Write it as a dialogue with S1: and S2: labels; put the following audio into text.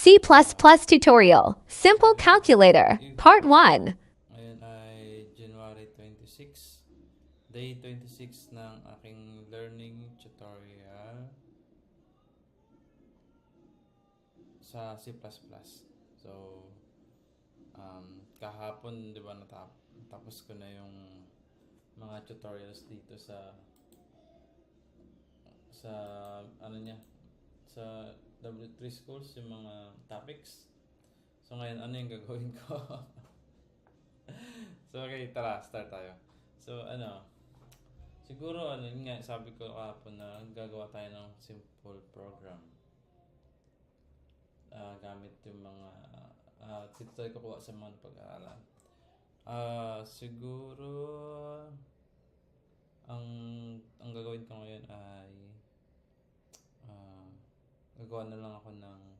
S1: C++ tutorial. Simple calculator. Part 1.
S2: Ngayon ay January 26, day 26 ng aking learning tutorial sa C++. So, kahapon, di ba, natapos ko na yung mga tutorials dito sa ano niya, sa W3 schools, yung mga topics. So, ngayon, ano yung gagawin ko? So, okay, tara, start tayo. So, siguro, yun nga, sabi ko kahapon na gagawa tayo ng simple program. Gamit yung mga, dito tayo kukuha sa mga pag-aaralan. Siguro, ang gagawin ko ngayon ay, gagawa na lang ako ng